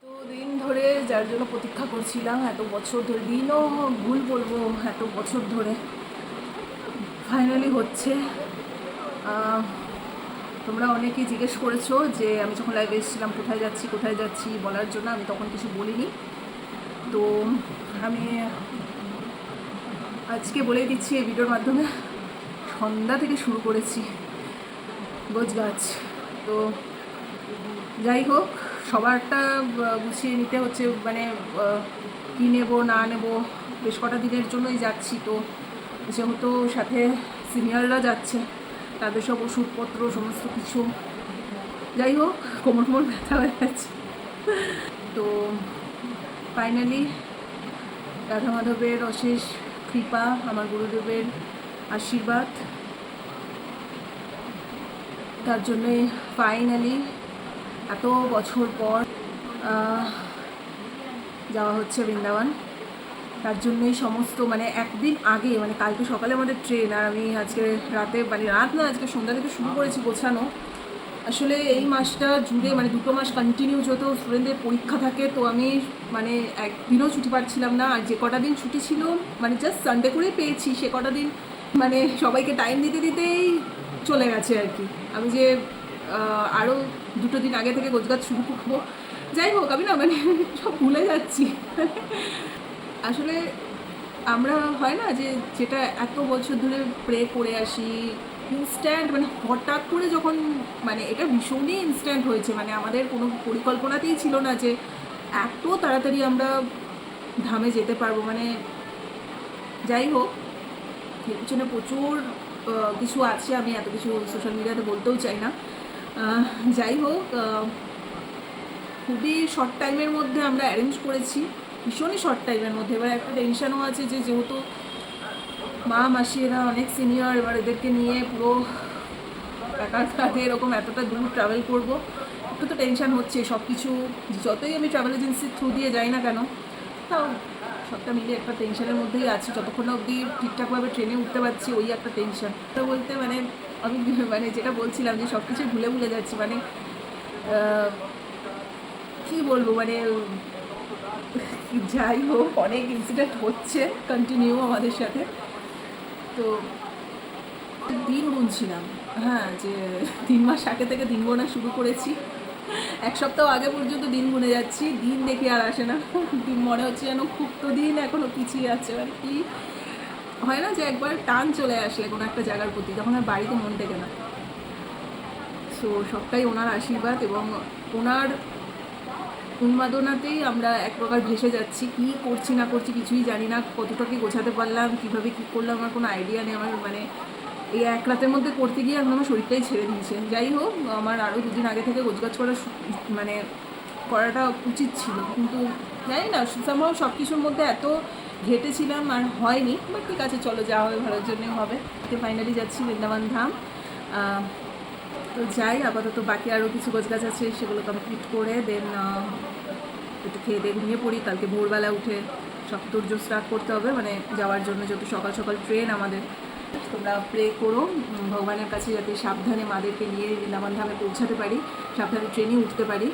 তো দিন ধরে যার জন্য প্রতীক্ষা করছিলাম, এত বছর ধরে, দিনও ভুল বলবো, এত বছর ধরে ফাইনালি হচ্ছে। তোমরা অনেকেই জিজ্ঞেস করেছো যে আমি যখন লাইভে এসেছিলাম কোথায় যাচ্ছি বলার জন্য, আমি তখন কিছু বলিনি। তো আমি আজকে বলেই দিচ্ছি এই ভিডিওর মাধ্যমে, সন্ধ্যা থেকে শুরু করেছি গোছগাছ। তো যাই হোক, সবারটা গুছিয়ে নিতে হচ্ছে, মানে কী নেবো না নেবো, বেশ কটা দিনের জন্যই যাচ্ছি। তো যেহেতু সাথে সিনিয়ররা যাচ্ছে, তাদের সব ওষুধপত্র সমস্ত কিছু, যাই হোক কোমর ব্যথা হয়ে গেছে। তো ফাইনালি রাধা মাধবের অশেষ কৃপা, আমার গুরুদেবের আশীর্বাদ, তার জন্যে ফাইনালি এত বছর পর যাওয়া হচ্ছে বৃন্দাবন। তার জন্যই সমস্ত, মানে একদিন আগে, মানে কালকে সকালে আমাদের ট্রেন, আর আমি আজকে রাতে, মানে রাত না, আজকে সন্ধ্যা থেকে শুরু করেছি গোছানো। আসলে এই মাসটা জুড়ে, মানে 2 মাস কন্টিনিউ যত স্টুডেন্টদের পরীক্ষা থাকে, তো আমি মানে একদিনও ছুটি পাচ্ছিলাম না। আর যে কটা দিন ছুটি ছিল, মানে জাস্ট সানডে করেই পেয়েছি, সে কটা দিন মানে সবাইকে টাইম দিতেই চলে গেছে আর কি। আমি যে আরও 2 দিন আগে থেকে গোছগাছ শুরু করবো, যাই হোক আমি না, মানে সব ভুলে যাচ্ছি। আসলে আমরা হয় না যে যেটা এত বছর ধরে প্রে করে আসি, ইনস্ট্যান্ট, মানে হঠাৎ করে যখন, মানে এটা ভীষণই ইনস্ট্যান্ট হয়েছে, মানে আমাদের কোনো পরিকল্পনাতেই ছিল না যে এত তাড়াতাড়ি আমরা ধামে যেতে পারবো। মানে যাই হোক, এর পিছনে প্রচুর কিছু আছে, আমি এত কিছু সোশ্যাল মিডিয়াতে বলতেও চাই না। যাই হোক, খুবই শর্ট টাইমের মধ্যে আমরা অ্যারেঞ্জ করেছি, ভীষণই শর্ট টাইমের মধ্যে। এবার একটা টেনশনও আছে যে যেহেতু মা মাসি এরা অনেক সিনিয়র, এবার এদেরকে নিয়ে পুরো একার এরকম এতটা দূর ট্রাভেল করবো, একটু তো টেনশন হচ্ছে। সব কিছু যতই আমি ট্রাভেল এজেন্সির থ্রু দিয়ে যাই না কেন, তাও সবটা মিলে একটা টেনশনের মধ্যেই আছি। যতক্ষণ না অবধি ঠিকঠাকভাবে ট্রেনে উঠতে পারছি, ওই একটা টেনশন। তো বলতে মানে আমি মানে যেটা বলছিলাম যে সব কিছু ভুলে যাচ্ছি, মানে কী বলবো, মানে যাই হোক অনেক ইনসিডেন্ট হচ্ছে কন্টিনিউ আমাদের সাথে। তো দিন গুনছিলাম, হ্যাঁ, যে 3 মাস আগে থেকে দিন গোনা শুরু করেছি। 1 সপ্তাহ আগে পর্যন্ত দিন গুনে যাচ্ছি, দিন দেখি আর আসে না। দিন মনে হচ্ছে যেন খুব তো দিন এখনও পিছিয়ে আছে। মানে কি হয় না যে একবার টান চলে আসলে কোনো একটা জায়গার প্রতি, তখন আর বাড়িতে মন টেকে না। সো সবটাই ওনার আশীর্বাদ এবং ওনার উন্মাদনাতেই আমরা এক প্রকার ভেসে যাচ্ছি। কী করছি না করছি কিছুই জানি না, কতটা কি গোছাতে পারলাম, কীভাবে কী করলাম আমার কোনো আইডিয়া নেই। আমার মানে এই এক রাতের মধ্যে করতে গিয়ে এখন আমার শরীরটাই ছেড়ে দিয়েছে। যাই হোক, আমার আরও 2 দিন আগে থেকে গোছগাছ মানে করাটা উচিত ছিল, কিন্তু জানি না সামহাও সব কিছুর মধ্যে এত ঘেটেছিলাম আর হয়নি। বাট ঠিক আছে, চলো, যা হবে ভালোর জন্যই হবে। ফাইনালি যাচ্ছি বৃন্দাবন ধাম। তো যাই, আপাতত বাকি আরও কিছু গোছগাছ আছে, সেগুলো কমপ্লিট করে দেন একটু খেয়ে দিয়ে ঘুমিয়ে পড়ি। কালকে ভোরবেলা উঠে সব তোড়জোড় স্টার্ট করতে হবে, মানে যাওয়ার জন্য, যেহেতু সকাল সকাল ট্রেন আমাদের। তোমরা প্রে করো ভগবানের কাছে যাতে সাবধানে মাদেরকে নিয়ে বৃন্দাবন ধামে পৌঁছাতে পারি, সাবধানে ট্রেনে উঠতে পারি।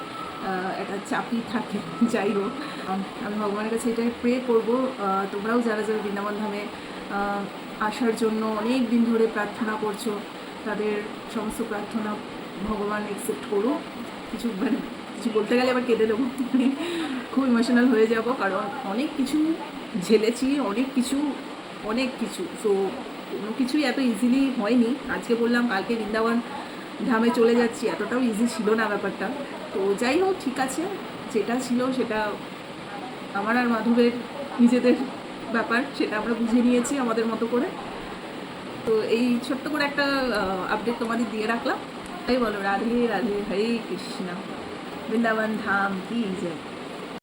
একটা চাপই থাকে। যাই হোক, আমি ভগবানের কাছে এটাই প্রে করবো। তোমরাও যারা যারা বৃন্দাবন ধামে আসার জন্য অনেক দিন ধরে প্রার্থনা করছো, তাদের সমস্ত প্রার্থনা ভগবান অ্যাকসেপ্ট করো। কিছু মানে কিছু বলতে গেলে আবার কেঁদে দেবো, খুব ইমোশনাল হয়ে যাব, কারণ অনেক কিছু ঝেলেছি, অনেক কিছু। সো কোনো কিছুই এত ইজিলি হয়নি। আজকে বললাম কালকে বৃন্দাবন ধামে চলে যাচ্ছি, এতটাও ইজি ছিল না ব্যাপারটা। তো যাই হোক, ঠিক আছে, যেটা ছিল সেটা আমার আর মাধবের নিজেদের ব্যাপার, সেটা আমরা বুঝে নিয়েছি আমাদের মতো করে। তো এই ছোট্ট করে একটা আপডেট তোমাদের দিয়ে রাখলাম। তাই বলো, রাধে রাধে, হরে কৃষ্ণ, বৃন্দাবন ধাম কি জয়।